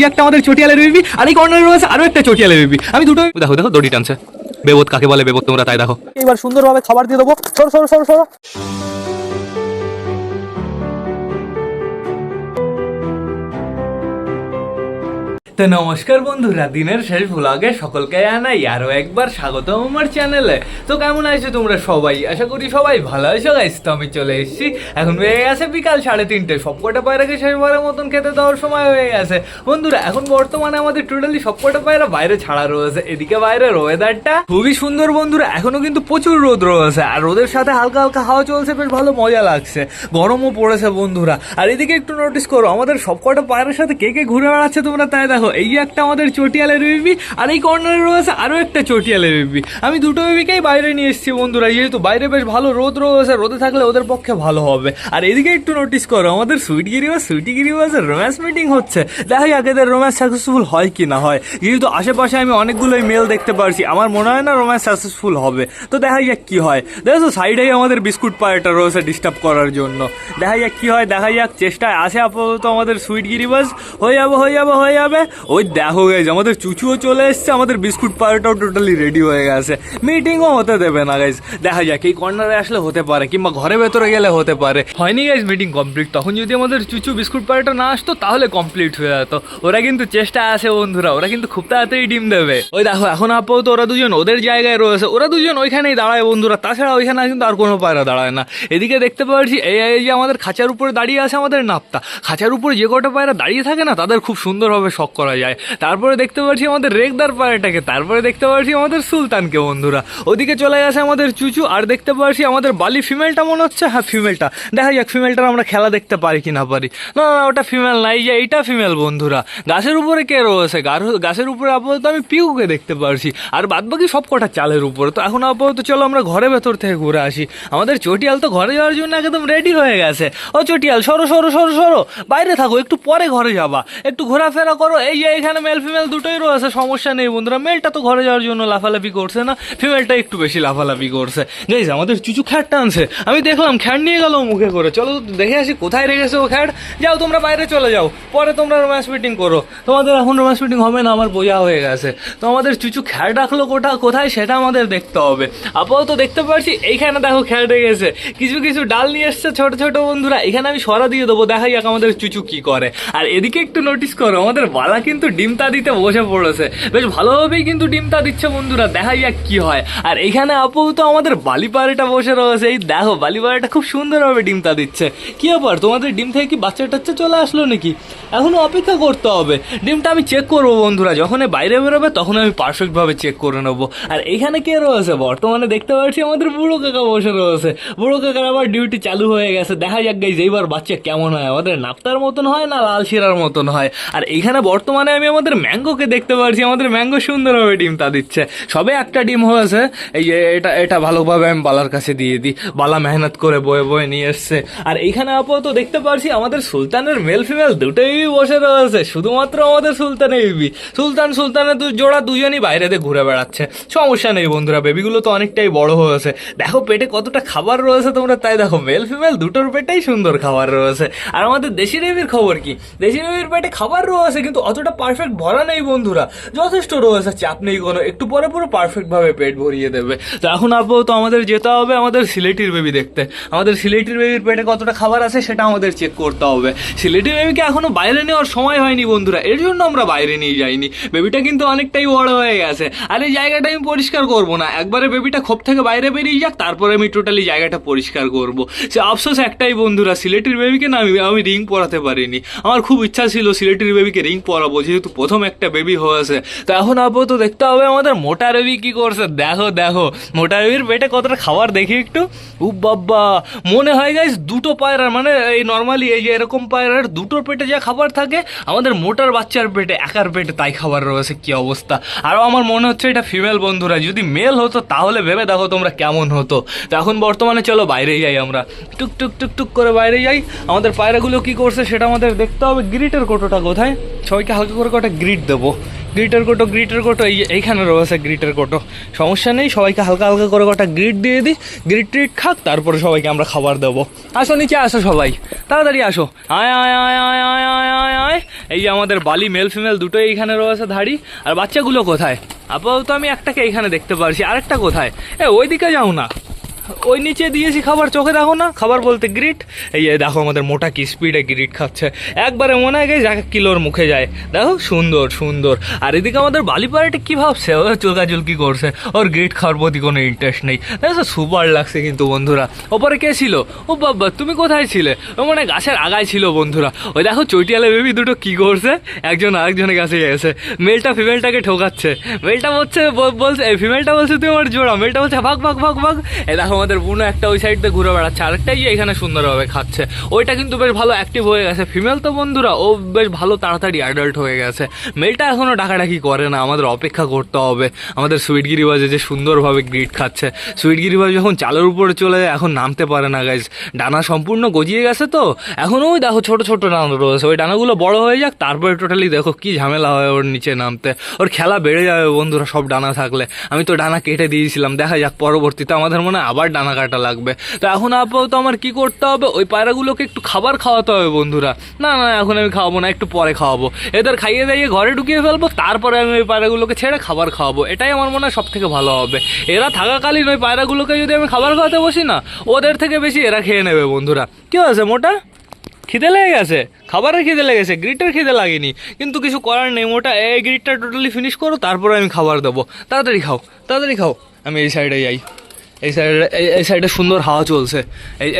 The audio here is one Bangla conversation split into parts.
একটা আমাদের চটিয়ালের বেবি আর এই কর্নারে রয়েছে আরো একটা চটিয়ালের বেবি। আমি দুটো দেখো দেখো দড়ি টানছে। বেবত কাকে বলে বেবত তোমরা তাই দেখো। এবার সুন্দরভাবে খাবার দিয়ে দেবো। সরো সরো সরো সরো। তো নমস্কার বন্ধুরা, দিনের শেষ ভ্লগে সকলকে জানাই আরো একবার স্বাগতম আমার চ্যানেলে। তো কেমন আছো তোমরা সবাই? আশা করি সবাই ভালো আছো গাইস। তো আমি চলে এসেছি, এখন হয়ে গেছে বিকাল 3:30। সবকটা পায়রাকে শেষবারের মতন খেতে দেওয়ার সময় হয়ে গেছে বন্ধুরা। এখন বর্তমানে আমাদের টোটালি সবকটা পায়রা বাইরে ছাড়া রয়েছে। এদিকে বাইরের ওয়েদারটা খুবই সুন্দর বন্ধুরা, এখনো কিন্তু প্রচুর রোদ রয়েছে আর রোদের সাথে হালকা হালকা হাওয়া চলছে, বেশ ভালো মজা লাগছে। গরমও পড়েছে বন্ধুরা। আর এদিকে একটু নোটিস করো, আমাদের সবকটা পায়রার সাথে কে কে ঘুরে বেড়াচ্ছে তোমরা তাই দেখো। এই একটা আমাদের চটিয়ালের বেবি আর এই কর্নারে রয়েছে আরো একটা চটিয়ালের বেবি। আমি দুটো বেবিকেই বাইরে নিয়ে এসেছি বন্ধুরা, যেহেতু বাইরে বেশ ভালো রোদ রয়েছে, রোদে থাকলে ওদের পক্ষে ভালো হবে। আর এদিকে একটু নোটিস করো, আমাদের সুইটিগিরিবাসের রোম্যান্স মিটিং হচ্ছে। দেখা যাক এদের রোম্যান্স সাকসেসফুল হয় কি না হয়। যেহেতু আশেপাশে আমি অনেকগুলোই মেল দেখতে পারছি, আমার মনে হয় না রোম্যান্স সাকসেসফুল হবে। তো দেখা যাক কি হয়। দেখো সাইডেই আমাদের বিস্কুট পায়রাটা রয়েছে ডিস্টার্ব করার জন্য। দেখা যাক কি হয়, দেখা যাক। চেষ্টায় আছে আপাতত আমাদের সুইটগিরিবাস। হয়ে যাবে। ওই দেখো গাইজ আমাদের চুচুও চলে এসছে, আমাদের বিস্কুট পায়রাটাও টোটালি রেডি হয়ে গেছে। মিটিংও হতে দেবে না গাইজ। দেখা যাক এই কর্নারে আসলে হতে পারে, কিংবা ঘরে ভেতরে গেলে হতে পারে। হয়নি গাইজ মিটিং কমপ্লিট। তখন যদি আমাদের চুচু বিস্কুট পায়রাটা না আসতো তাহলে কমপ্লিট হয়ে যেত। ওরা কিন্তু চেষ্টা আছে বন্ধুরা, ওরা কিন্তু খুব তাড়াতাড়ি ডিম দেবে। ওই দেখো এখন আপাতত ওরা দুজন ওদের জায়গায় রয়েছে, ওরা দুজন ওইখানেই দাঁড়ায় বন্ধুরা। তাছাড়া ওইখানে কিন্তু আর কোনো পায়রা দাঁড়ায় না। এদিকে দেখতে পাচ্ছি এই যে আমাদের খাঁচার উপরে দাঁড়িয়ে আছে আমাদের নাপ্তা। খাঁচার উপরে যে কটা পায়রা দাঁড়িয়ে থাকে না, তাদের খুব সুন্দরভাবে শখ করা যায়। তারপরে দেখতে পাচ্ছি আমাদের রেগদার পায়রাটাকে, তারপরে দেখতে পাচ্ছি আমাদের সুলতানকে বন্ধুরা। ওদিকে চলে গেছে আমাদের চুচু। আর দেখতে পাচ্ছি আমাদের বালি ফিমেলটা মনে হচ্ছে, হ্যাঁ ফিমেলটা। দেখা যাক ফিমেলটার আমরা খেলা দেখতে পারি কি না পারি। না ওটা ফিমেল নাই, যে এইটা ফিমেল বন্ধুরা। গাছের উপরে কে রয়েছে? গাছের উপরে আপাতত আমি পিউকে দেখতে পারছি, আর বাদবাকি সব কটা চালের উপরে। তো এখন আপাতত চলো আমরা ঘরে ভেতর থেকে ঘুরে আসি। আমাদের চটিয়াল তো ঘরে যাওয়ার জন্য একদম রেডি হয়ে গেছে। ও চটিয়াল সরো সরো সরো সরো, বাইরে থাকো, একটু পরে ঘরে যাবা, একটু ঘোরাফেরা করো। এই যে এখানে মেল ফিমেল দুটোই রয়েছে, সমস্যা নেই বন্ধুরা। মেলটা তো ঘরে যাওয়ার জন্য লাফালাফি করছে না, ফিমেলটা একটু বেশি লাফালাফি করছে। গাইস আমাদের চুচু খ্যাট টানছে, আমি দেখলাম খ্যাট নিয়ে গেল মুখে করে। চলো দেখে আসি কোথায় রেখেছে ও খ্যাট। যাও তোমরা বাইরে চলে যাও, পরে তোমরা রোম্যান্স মিটিং করো। তোমাদের এখন রোম্যান্স মিটিং হবে না, আমার বোঝা হয়ে গেছে। তো আমাদের চুচু খ্যাট রাখলো কোথায় সেটা আমাদের দেখতে হবে। আপাতত দেখতে পাচ্ছি এইখানে দেখো খ্যাট রেখেছে, কিছু কিছু ডাল নিয়ে এসছে ছোট ছোট বন্ধুরা। এখানে আমি সরা দিয়ে দেবো, দেখা যাক আমাদের চুচু কি করে। আর এদিকে একটু নোটিস করো, আমাদের বালা কিন্তু ডিমটা দিতে বসে পড়েছে, বেশ ভালোভাবেই কিন্তু ডিমটা দিচ্ছে বন্ধুরা। দেখা যাক কি হয়। আর এইখানে আপাতত আমাদের বালি পায়রাটা বসে রয়েছে। এই দেখো বালি পায়রাটা খুব সুন্দরভাবে ডিমটা দিচ্ছে। কি ব্যাপার, তোমাদের ডিম থেকে কি বাচ্চা টাচ্চা চলে আসলো নাকি? এখনো অপেক্ষা করতে হবে। ডিমটা আমি চেক করবো বন্ধুরা, যখন বাইরে বেরোবে তখন আমি পারফেক্টভাবে চেক করে নেবো। আর এইখানে কে রয়েছে? বর্তমানে দেখতে পাচ্ছি আমাদের বুড়ো কাকা বসে রয়েছে। বুড়ো কাকার আবার ডিউটি চালু হয়ে গেছে। দেখা যাক গাইজ এইবার বাচ্চা কেমন হয়, আমাদের নাপ্তার মতন হয় না লাল শিরার মতন হয়। আর এইখানে বর্তমানে আমি আমাদের ম্যাঙ্গোকে দেখতে পাচ্ছি, আমাদের ম্যাঙ্গো সুন্দরভাবে ডিমটা দিচ্ছে। সবে একটা ডিম হয়েছে। এই যে এটা ভালোভাবে আমি বালার কাছে দিয়ে দিই, বালা মেহনত করে বয়ে নিয়ে এসছে। আর এইখানে আপাতত দেখতে পাচ্ছি আমাদের সুলতানের মেল ফিমেল দুটোই বসে রয়েছে। শুধুমাত্র আমাদের সুলতানের বেবি, সুলতানের জোড়া দুজনই বাইরেতে ঘুরে বেড়াচ্ছে। সমস্যা নেই বন্ধুরা, বেবিগুলো তো অনেকটাই বড় হয়েছে। দেখো পেটে কতটা খাবার রয়েছে তোমরা তাই দেখো। মেল ফিমেল দুটোর পেটেই সুন্দর খাবার রয়েছে। আর আমাদের দেশি বেবির খবর কি? দেশি বেবির পেটে খাবার রয়েছে, কিন্তু অতটা পারফেক্ট ভরা নেই বন্ধুরা, যথেষ্ট রয়েছে, চাপ নেই কোনো। একটু পরে পুরো পারফেক্ট ভাবে পেট ভরিয়ে দেবে। তো এখন আপাতত আমাদের যেতে হবে আমাদের সিলেটির বেবি দেখতে। আমাদের সিলেটির বেবির পেটে কতটা খাবার আছে সেটা আমাদের চেক করতে হবে। সিলেটির বেবিকে এখনো বাইরে নেওয়ার সময় হয়নি বন্ধুরা, এর জন্য আমরা বাইরে নিয়ে যাইনি। বেবিটা কিন্তু অনেকটাই বড় হয়ে গেছে। আর এই জায়গাটা আমি পরিষ্কার করবো না, একবারে বেবিটা খোপ থেকে বাইরে বেরিয়ে যাক, তারপরে আমি টোটালি জায়গাটা পরিষ্কার করবো। সে আফসোস একটাই বন্ধুরা, সিলেটির বেবিকে না আমি রিং পরাতে পারিনি। আমার খুব ইচ্ছা ছিল সিলেটির বেবিকে রিং পরাবো, যেহেতু প্রথম একটা বেবি হয়েছে। তো এখন আপাতত দেখতে হবে আমাদের মোটা বেবি কি করছে। দেখো মোটা বেবির পেটে কতটা খাবার দেখি একটু। বাবা, মনে হয় গাইস দুটো পায়রার, মানে এই নর্মালি এই যে এরকম পায়রার দুটোর পেটে যা খাবার থাকে, আমাদের মোটার বাচ্চার পেটে একার পেটে তাই খাবার রয়েছে। কি অবস্থা! আরও আমার মনে হচ্ছে এটা ফিমেল বন্ধুরা, যদি মেল হতো তাহলে ভেবে দেখো তোমরা কেমন হতো। তো এখন বর্তমানে চলো বাইরে যাই, আমরা টুক টুক টুক টুক করে বাইরে যাই। আমাদের পায়রাগুলো কি করছে সেটা আমাদের দেখতে হবে। গ্রিটের কোটোটা কোথায়? সবাইকে হালকা করে কটা গ্রিট দেবো। গ্রিটের কোটো এইখানে রয়েছে গ্রিটের কোটো। সমস্যা নেই, সবাইকে হালকা হালকা করে কটা গ্রিট দিয়ে দিই, গ্রিট ট্রিট খাক, তারপরে সবাইকে আমরা খাবার দেবো। আসো নিচে আসো সবাই, তাড়াতাড়ি আসো। আয় আয় আয় আয় আয় আয় আয় আয়। এই যে আমাদের বালি মেল ফিমেল দুটোই এইখানে রয়েছে ধাড়ি। আর বাচ্চাগুলো কোথায়? আপাতত আমি একটাকে এইখানে দেখতে পারছি, আরেকটা কোথায়? ওইদিকে যাও না, ওই নিচে দিয়েছি খাবার, চোখে দেখো না? খাবার বলতে গ্রিট। এই দেখো আমাদের মোটা কি স্পিডে গ্রিট খাচ্ছে, একবারে মনে হয় গেছে 1 কিলোর মুখে যায়। দেখো সুন্দর সুন্দর। আর এদিকে আমাদের বালি পাড়াটা কী ভাবছে, ওর চুলকাচুলকি করছে, ওর গ্রিট খাওয়ার প্রতি কোনো ইন্টারেস্ট নেই। দেখো সুপার লাগছে কিন্তু বন্ধুরা। ওপরে কে ছিল? ও বাবা, তুমি কোথায় ছিলে? ও মানে গাছের আগায় ছিল বন্ধুরা। ওই দেখো চৈটিয়ালে বেবি দুটো কি করছে, একজন আরেকজনের কাছে গেছে। মেলটা ফিমেলটাকে ঠোকাচ্ছে, মেলটা বলছে ফিমেলটা বলছে তুমি আমার জোড়া, মেলটা বলছে ভাগ ভাগ ভাগ ভাগ। এই দেখো আমাদের বুনো একটা ওই সাইড দিয়ে ঘুরে বেড়াচ্ছে, আরেকটাই এখানে সুন্দরভাবে খাচ্ছে। ওইটা কিন্তু বেশ ভালো অ্যাক্টিভ হয়ে গেছে। ফিমেল তো বন্ধুরা ও বেশ ভালো তাড়াতাড়ি অ্যাডাল্ট হয়ে গেছে। মেলটা এখনও ডাকাডাকি করে না, আমাদের অপেক্ষা করতে হবে। আমাদের সুইট গিরিবাজে যে সুন্দরভাবে গ্রিট খাচ্ছে, সুইট গিরিবাজ যখন চালের উপরে চলে যায় এখন নামতে পারে না গাইজ, ডানা সম্পূর্ণ গজিয়ে গেছে তো। এখন ওই দেখো ছোট ছোট ডানা রয়েছে, ওই ডানাগুলো বড় হয়ে যাক, তারপরে টোটালি দেখো কি ঝামেলা হয় ওর নিচে নামতে। ওর খেলা বেড়ে যাবে বন্ধুরা সব ডানা থাকলে। আমি তো ডানা কেটে দিয়েছিলাম, দেখা যাক পরবর্তীতে আমাদের মনে হয় আবার ডানা কাটা লাগবে। তো এখন আপাতত আমার কি করতে হবে, ওই পায়রাগুলোকে একটু খাবার খাওয়াতে হবে বন্ধুরা। না না এখন আমি খাওয়াবো না, একটু পরে খাওয়াবো। এদের খাইয়ে দাইয়ে ঘরে ঢুকিয়ে ফেলবো, তারপরে আমি ওই পায়রাগুলোকে ছেড়ে খাবার খাওয়াবো। এটাই আমার মনে হয় সব থেকে ভালো হবে। এরা থাকাকালীন ওই পায়রাগুলোকে যদি আমি খাবার খাওয়াতে বসি না, ওদের থেকে বেশি এরা খেয়ে নেবে বন্ধুরা। কি হয়েছে মোটা? খিদে লেগে গেছে? খাবারের খিদে লেগেছে, গ্রিটের খিদে লাগেনি। কিন্তু কিছু করার নেই, মোটা এই গ্রিটটা টোটালি ফিনিশ করো, তারপরে আমি খাবার দেবো। তাড়াতাড়ি খাও, তাড়াতাড়ি খাও। আমি এই সাইডে যাই, এই সাইডে সুন্দর হাওয়া চলছে,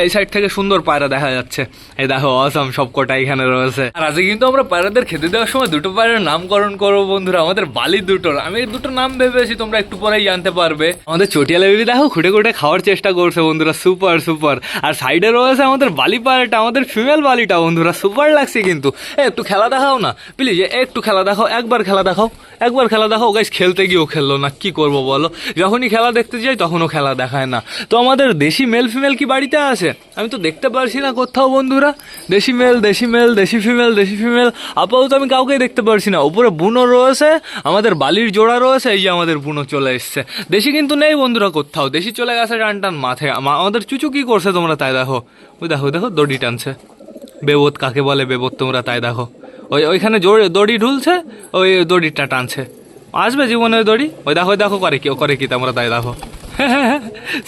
এই সাইড থেকে সুন্দর পায়রা দেখা যাচ্ছে। এই দেখো অসম সব কটা এখানে রয়েছে। আর আজকে কিন্তু আমরা পায়রাদের খেতে দেওয়ার সময় দুটো পায়রার নামকরণ করবো বন্ধুরা, আমাদের বালির দুটোর। আমি এই দুটো নাম ভেবেছি, তোমরা একটু পরেই জানতে পারবে। আমাদের চটিয়ালা বেবি দেখো খুঁটে খুঁটে খাওয়ার চেষ্টা করছে বন্ধুরা, সুপার সুপার। আর সাইডে রয়েছে আমাদের বালি পায়রাটা, আমাদের ফিমেল বালিটা বন্ধুরা, সুপার লাগছে কিন্তু। একটু খেলা দেখাও না প্লিজ, একটু খেলা দেখাও, একবার খেলা দেখাও, একবার খেলা দেখাও। গাইস খেলতে গিয়েও খেললো না, কি করবো বলো? যখনই খেলা দেখতে যাই তখনও খেলা দেখায় না। তো আমাদের দেশি মেল ফিমেল কি বাড়িতে আছে? আমি তো দেখতে পারছি না কোথাও বন্ধুরা। দেশি মেল, দেশি মেল, দেশি ফিমেল, দেশি ফিমেল আপাতত আমি কাউকেই দেখতে পারছি না। উপরে বুনো রয়েছে, আমাদের বালির জোড়া রয়েছে, এই যে আমাদের বুনো চলে এসছে। দেশি কিন্তু নেই বন্ধুরা কোথাও, দেশি চলে গেছে টান টান মাথায়। আমাদের চুচু কি করছে তোমরা তাই দেখো, ওই দেখো দেখো দড়ি টানছে। বেবত কাকে বলে বেবত তোমরা তাই দেখো, ওইখানে দড়ি ঢুলছে, ওই দড়িটা টানছে। আসবে জীবনে ওই দড়ি, ওই দেখো দেখো করে কি তোমরা তাই দেখো।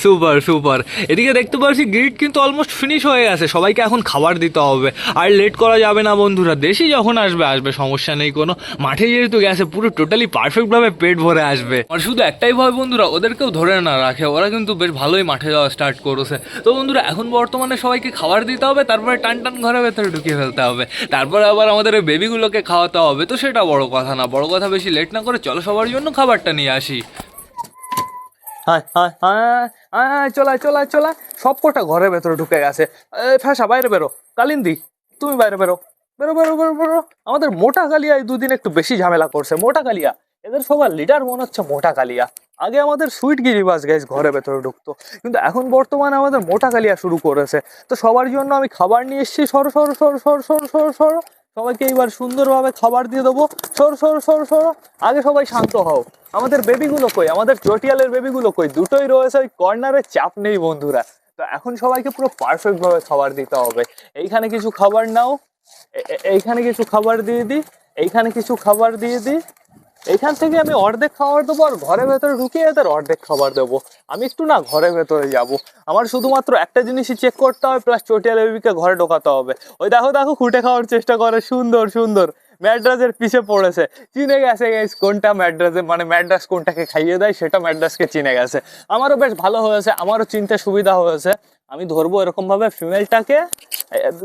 Super super. এদিকে দেখতে পাচ্ছি গ্রিড কিন্তু অলমোস্ট ফিনিশ হয়ে গেছে, সবাইকে এখন খাবার দিতে হবে। আর লেট করা যাবে না বন্ধুরা, দেশি যখন আসবে আসবে, সমস্যা নেই কোনো। মাঠে যেহেতু গেছে পুরো টোটালি পারফেক্টভাবে পেট ভরে আসবে। আর শুধু একটাই ভয় বন্ধুরা, ওদেরকেও ধরে না রাখে, ওরা কিন্তু বেশ ভালোই মাঠে যাওয়া স্টার্ট করেছে। তো বন্ধুরা এখন বর্তমানে সবাইকে খাবার দিতে হবে, তারপরে টান টান ঘরের ভেতরে ঢুকিয়ে ফেলতে হবে, তারপরে আবার আমাদের ওই বেবিগুলোকে খাওয়াতে হবে। তো সেটা বড় কথা না, বড় কথা বেশি লেট না করে চলো সবার জন্য খাবারটা নিয়ে আসি। হ্যাঁ হ্যাঁ হ্যাঁ হ্যাঁ, চলায় চলায় চলায়, সব কটা ঘরের ভেতরে ঢুকে গেছে। ফ্যাসা বাইরে বেরো, কালিন্দি তুমি বাইরে বেরো, বেরো বেরো বেরো বেরো। আমাদের মোটা কালিয়া এই দুদিন একটু বেশি ঝামেলা করছে। মোটা কালিয়া এদের সবার লিডার মনে হচ্ছে মোটা কালিয়া। আগে আমাদের সুইট গিরিবাজ গাইস ঘরের ভেতরে ঢুকতো, কিন্তু এখন বর্তমানে আমাদের মোটা কালিয়া শুরু করেছে। তো সবার জন্য আমি খাবার নিয়ে এসেছি, সর সর সর সর সর সর সর। সবাইকে এইবার সুন্দরভাবে খাবার দিয়ে দেবো, সর সর সর সর। আগে সবাই শান্ত হও। আমাদের বেবিগুলো কই, আমাদের চটিয়ালের বেবিগুলো কই? দুটোই রয়েছে ওই কর্নারে, চাপ নেই বন্ধুরা। তো এখন সবাইকে পুরো পারফেক্ট ভাবে খাবার দিতে হবে। এইখানে কিছু খাবার নাও, এইখানে কিছু খাবার দিয়ে দিই, এইখানে কিছু খাবার দিয়ে দিই। এইখান থেকে আমি অর্ধেক খাবার দেবো, আর ঘরের ভেতরে ঢুকিয়ে এদের অর্ধেক খাবার দেবো। আমি একটু না ঘরের ভেতরে যাব, আমার শুধুমাত্র একটা জিনিসই চেক করতে হবে, প্লাস চটিয়াল বেবিকে ঘরে ঢোকাতে হবে। ওই দেখো দেখো খুঁটে খাওয়ার চেষ্টা করে, সুন্দর সুন্দর। ম্যাড্রাসের পিছে পড়েছে, চিনে গেছে কোনটা ম্যাড্রাসে, মানে ম্যাড্রাস কোনটাকে খাইয়ে দেয় সেটা ম্যাড্রাসকে চিনে গেছে। আমারও বেশ ভালো হয়েছে, আমারও চিনতে সুবিধা হয়েছে। আমি ধরবো এরকম ভাবে ফিমেলটাকে,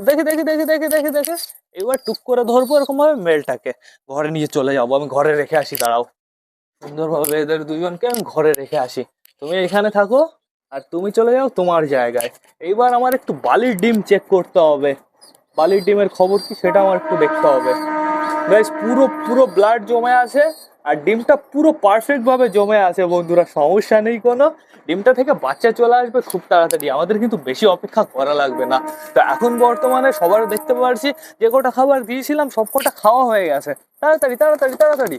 দেখি দেখি দেখি দেখি দেখি দেখি, এবার টুক করে ধরবো এরকম ভাবে মেলটাকে, ঘরে নিয়ে চলে যাবো। আমি ঘরে রেখে আসি, দাঁড়াও, সুন্দরভাবে এদের দুজনকে আমি ঘরে রেখে আসি। তুমি এখানে থাকো আর তুমি চলে যাও তোমার জায়গায়। এইবার আমার একটু বালির ডিম চেক করতে হবে, বালির ডিমের খবর কি সেটা আমার একটু দেখতে হবে। গাইস পুরো পুরো ব্লাড জমে আছে, আর ডিমটা পুরো পারফেক্ট ভাবে জমে আছে বন্ধুরা, সমস্যা নেই কোনো। ডিমটা থেকে বাচ্চা চলে আসবে খুব তাড়াতাড়ি, আমাদের কিন্তু বেশি অপেক্ষা করা লাগবে না। তো এখন বর্তমানে সবার দেখতে পাচ্ছি যে কটা খাবার দিয়েছিলাম সব কটা খাওয়া হয়ে গেছে। তাড়াতাড়ি তাড়াতাড়ি তাড়াতাড়ি,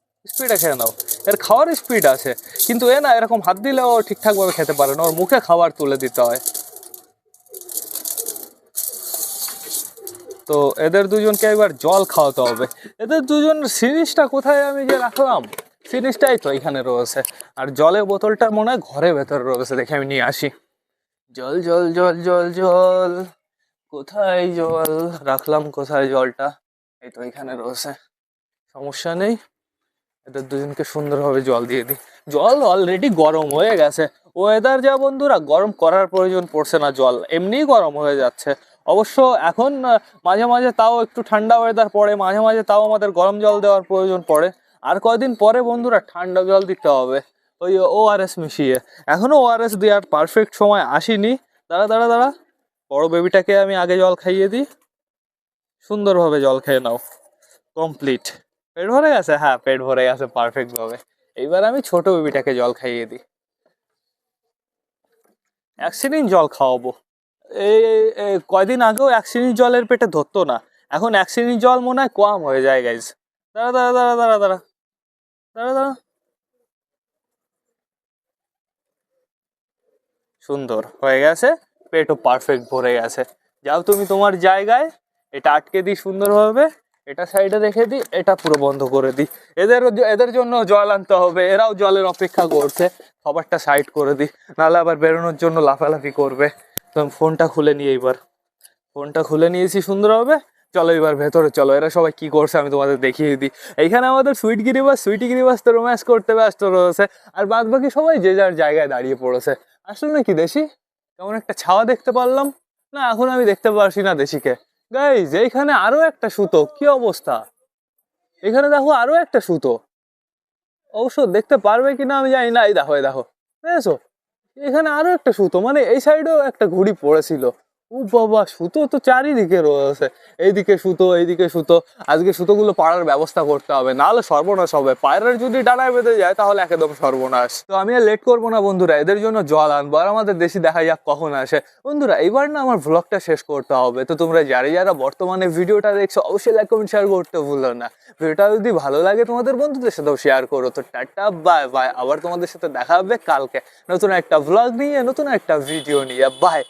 স্পিডে খেয়ে নাও। এর খাওয়ার স্পিড আছে, কিন্তু এ না এরকম হাত দিলেও ঠিকঠাক ভাবে খেতে পারে না, ওর মুখে খাবার তুলে দিতে হয়। তো এদের দুজনকে এবার জল খাওয়াতে হবে। এদের দুজন সিরিজটা কোথায় আমি যে রাখলাম, সিরিজটাই তো এখানে রয়েছে। আর জলের বোতলটা মনে হয় ঘরের ভেতরে রয়েছে, দেখে আমি নিয়ে আসি। জল জল জল জল জল, কোথায় জল রাখলাম, কোথায় জলটা? এই তো এখানে রয়েছে, সমস্যা নেই। এদের দুজনকে সুন্দরভাবে জল দিয়ে দিই। জল অলরেডি গরম হয়ে গেছে। ওয়েদার যা বন্ধুরা, গরম করার প্রয়োজন পড়ছে না, জল এমনিই গরম হয়ে যাচ্ছে। অবশ্য এখন মাঝে মাঝে তাও একটু ঠান্ডা ওয়েদার পড়ে, মাঝে মাঝে তাও আমাদের গরম জল দেওয়ার প্রয়োজন পড়ে। আর কয়দিন পরে বন্ধুরা ঠান্ডা জল দিতে হবে, ওই ওআরএস মিশিয়ে। এখনো ওআরএস দেওয়ার পারফেক্ট সময় আসেনি। দাঁড়া দাঁড়া দাঁড়া, বড় বেবিটাকে আমি আগে জল খাইয়ে দিই। সুন্দরভাবে জল খেয়ে নাও। কমপ্লিট। পেট ভরে গেছে? হ্যাঁ, পেট ভরে গেছে পারফেক্ট ভাবে। এইবার আমি ছোট বেবিটাকে জল খাইয়ে দিই। এক সিরিঞ্জ জল খাওয়াবো। এই কয়দিন আগেও এক সিরিঞ্জ জলের পেটে ধরতো না, এখন এক সিরিঞ্জ জল মনে হয় কম হয়ে যায় গাইজ। দাঁড়া দাঁড়া দাঁড়া দাঁড়া দাঁড়া দাঁড়া দাঁড়া। সুন্দর হয়ে গেছে, পেটও পারফেক্ট ভরে গেছে। যাও তুমি তোমার জায়গায়। এটা আটকে দিই সুন্দরভাবে, এটা সাইডে রেখে দিই, এটা পুরো বন্ধ করে দিই। এদের জন্য জল আনতে হবে, এরাও জলের অপেক্ষা করছে। খাবারটা সাইড করে দিই, নাহলে আবার বেরোনোর জন্য লাফালাফি করবে। তো আমি ফোনটা খুলে নিই। এইবার ফোনটা খুলে নিয়েছি সুন্দরভাবে। চলো এবার ভেতরে চলো, এরা সবাই কি করছে আমি তোমাদের দেখিয়ে দিই। এইখানে আমাদের সুইটি গিরিবাস তো রোম্যান্স করতে ব্যস্ত রয়েছে, আর বাদ বাকি সবাই যে যার জায়গায় দাঁড়িয়ে পড়েছে। আসলে নাকি দেশি কেমন একটা ছাওয়া দেখতে পারলাম না, এখন আমি দেখতে পারছি না দেশিকে। গাইজ, এইখানে আরো একটা সুতো, কি অবস্থা! এখানে দেখো আরো একটা সুতো, অবশ্য দেখতে পারবে কিনা আমি জানি না। এই দেখো, এই দেখো, বুঝেছো? এখানে আরো একটা সুতো, মানে এই সাইডেও একটা ঘুড়ি পড়েছিল। ও বাবা, সুতো তো চারিদিকে রয়েছে, এইদিকে সুতো, এইদিকে সুতো। আজকে সুতোগুলো পাড়ার ব্যবস্থা করতে হবে, নাহলে সর্বনাশ হবে। পায়রার যদি ডানায় বেঁধে যায় তাহলে একদম সর্বনাশ। তো আমি আর লেট করবো না বন্ধুরা, এদের জন্য জল আনবো, আর আমাদের দেশি দেখা যাক কখন আসে। বন্ধুরা এইবার না আমার ভ্লগটা শেষ করতে হবে। তো তোমরা যারা যারা বর্তমানে ভিডিওটা দেখছো অবশ্যই লাইক কমেন্ট শেয়ার করতে ভুলো না। ভিডিওটা যদি ভালো লাগে তোমাদের বন্ধুদের সাথেও শেয়ার করো। তো টাটা বাই বাই, আবার তোমাদের সাথে দেখা হবে কালকে নতুন একটা ভ্লগ নিয়ে, নতুন একটা ভিডিও নিয়ে। বাই।